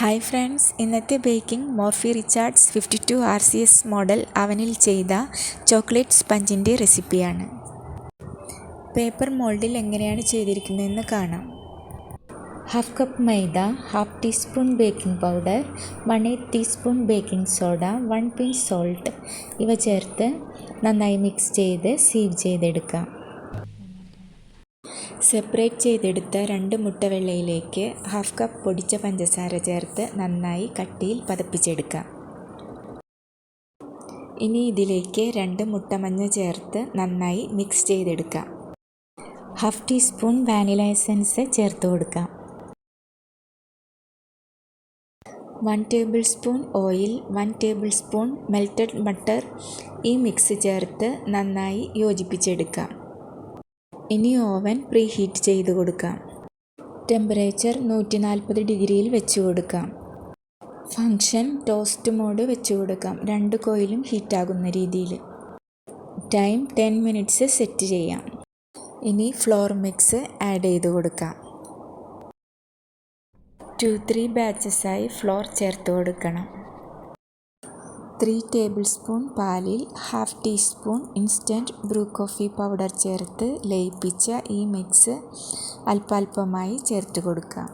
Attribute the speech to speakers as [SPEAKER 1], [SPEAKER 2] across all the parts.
[SPEAKER 1] Hi friends, ഇന്നത്തെ baking മോർഫി Richards 52 RCS model അവനിൽ ചെയ്ത ചോക്ലേറ്റ് സ്പഞ്ചിൻ്റെ റെസിപ്പിയാണ്. പേപ്പർ മോൾഡിൽ എങ്ങനെയാണ് ചെയ്തിരിക്കുന്നതെന്ന് കാണാം. 1/2 കപ്പ് മൈദ, 1/2 teaspoon baking powder, 1/8 teaspoon baking soda, 1 pinch salt ഇവ ചേർത്ത് നന്നായി മിക്സ് ചെയ്ത് സീവ് ചെയ്തെടുക്കാം. സെപ്പറേറ്റ് ചെയ്തെടുത്ത 2 മുട്ട വെള്ളയിലേക്ക് 1/2 കപ്പ് പൊടിച്ച പഞ്ചസാര ചേർത്ത് നന്നായി കട്ടിയിൽ പതപ്പിച്ചെടുക്കാം. ഇനി ഇതിലേക്ക് 2 മുട്ട മഞ്ഞ ചേർത്ത് നന്നായി മിക്സ് ചെയ്തെടുക്കാം. 1/2 ടീസ്പൂൺ വാനില എസൻസ് ചേർത്ത് കൊടുക്കാം. 1 table spoon oil, 1 table spoon melted butter ഈ മിക്സ് ചേർത്ത് നന്നായി യോജിപ്പിച്ചെടുക്കാം. ഇനി ഓവൻ പ്രീ ഹീറ്റ് ചെയ്ത് കൊടുക്കാം. ടെമ്പറേച്ചർ 140 ഡിഗ്രിയിൽ വെച്ച് കൊടുക്കാം. ഫംഗ്ഷൻ ടോസ്റ്റ് മോഡ് വെച്ച് കൊടുക്കാം. 2 കോയിലും ഹീറ്റാകുന്ന രീതിയിൽ. ടൈം 10 മിനിറ്റ്സ് സെറ്റ് ചെയ്യാം. ഇനി ഫ്ലോർ മിക്സ് ആഡ് ചെയ്ത് കൊടുക്കാം. 2-3 ബാച്ചസായി ഫ്ലോർ ചേർത്ത് കൊടുക്കണം. 3 ടേബിൾ സ്പൂൺ പാലിൽ 1/2 teaspoon instant Bru coffee powder ചേർത്ത് ലയിപ്പിച്ച ഈ മിക്സ് അല്പാൽപമായി ചേർത്ത് കൊടുക്കാം.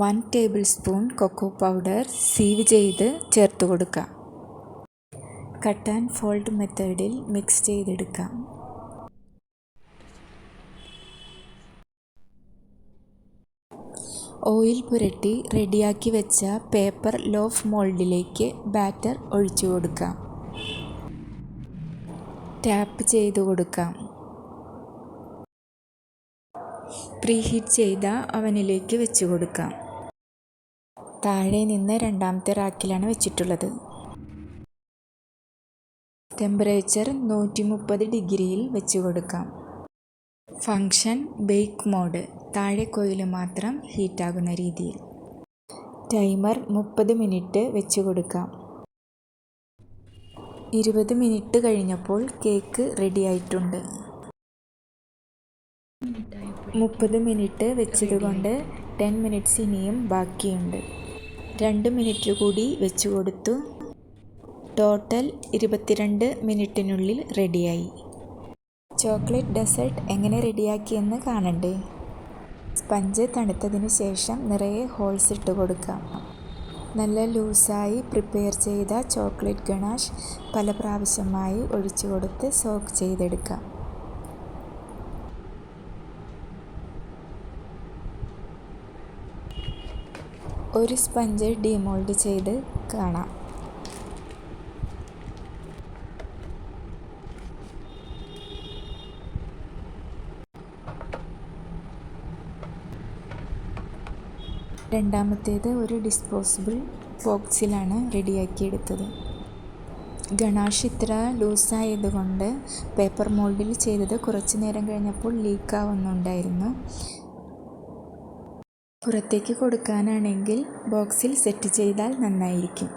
[SPEAKER 1] 1 tablespoon cocoa powder sieve ചെയ്ത് ചേർത്ത് കൊടുക്കാം. കട്ട് ആൻഡ് ഫോൾഡ് മെത്തേഡിൽ മിക്സ് ചെയ്തെടുക്കാം. ഓയിൽ പുരട്ടി റെഡിയാക്കി വെച്ച പേപ്പർ ലോഫ് മോൾഡിലേക്ക് ബാറ്റർ ഒഴിച്ചു കൊടുക്കാം. ടാപ്പ് ചെയ്ത് കൊടുക്കാം. പ്രീഹീറ്റ് ചെയ്ത അവനിലേക്ക് വെച്ച് കൊടുക്കാം. താഴെ നിന്ന് 2ാമത്തെ റാക്കിലാണ് വെച്ചിട്ടുള്ളത്. ടെമ്പറേച്ചർ 130 ഡിഗ്രിയിൽ വെച്ച് കൊടുക്കാം. ഫംഗ്ഷൻ ബേക്ക് മോഡ്, താഴെ കോയിൽ മാത്രം ഹീറ്റാകുന്ന രീതിയിൽ. ടൈമർ 30 മിനിറ്റ് വെച്ച് കൊടുക്കാം. 20 മിനിറ്റ് കഴിഞ്ഞപ്പോൾ കേക്ക് റെഡി ആയിട്ടുണ്ട്. 30 മിനിറ്റ് വെച്ചതുകൊണ്ട് 10 മിനിറ്റ്സ് ഇനിയും ബാക്കിയുണ്ട്. 2 മിനിറ്റ് കൂടി വെച്ച് കൊടുത്തു. ടോട്ടൽ 22 മിനിറ്റിനുള്ളിൽ റെഡിയായി. ചോക്ലേറ്റ് ഡെസേർട്ട് എങ്ങനെ റെഡിയാക്കിയെന്ന് കാണണ്ടേ? സ്പഞ്ച് തണുത്തതിന് ശേഷം നിറയെ ഹോൾസ് ഇട്ട് കൊടുക്കാം. നല്ല ലൂസായി പ്രിപ്പയർ ചെയ്ത ചോക്ലേറ്റ് ഗണാഷ് പല പ്രാവശ്യമായി ഒഴിച്ചു കൊടുത്ത് സോക്ക് ചെയ്തെടുക്കാം. ഒരു സ്പഞ്ച് ഡിമോൾഡ് ചെയ്ത് കാണാം. രണ്ടാമത്തേത് ഒരു ഡിസ്പോസിബിൾ ബോക്സിലാണ് റെഡിയാക്കിയെടുത്തത്. ഗണാഷ് ഇത്ര ലൂസായതുകൊണ്ട് പേപ്പർ മോൾഡിൽ ചെയ്തത് കുറച്ച് നേരം കഴിഞ്ഞപ്പോൾ ലീക്കാവുന്നുണ്ടായിരുന്നു. പുറത്തേക്ക് കൊടുക്കാനാണെങ്കിൽ ബോക്സിൽ സെറ്റ് ചെയ്താൽ നന്നായിരിക്കും.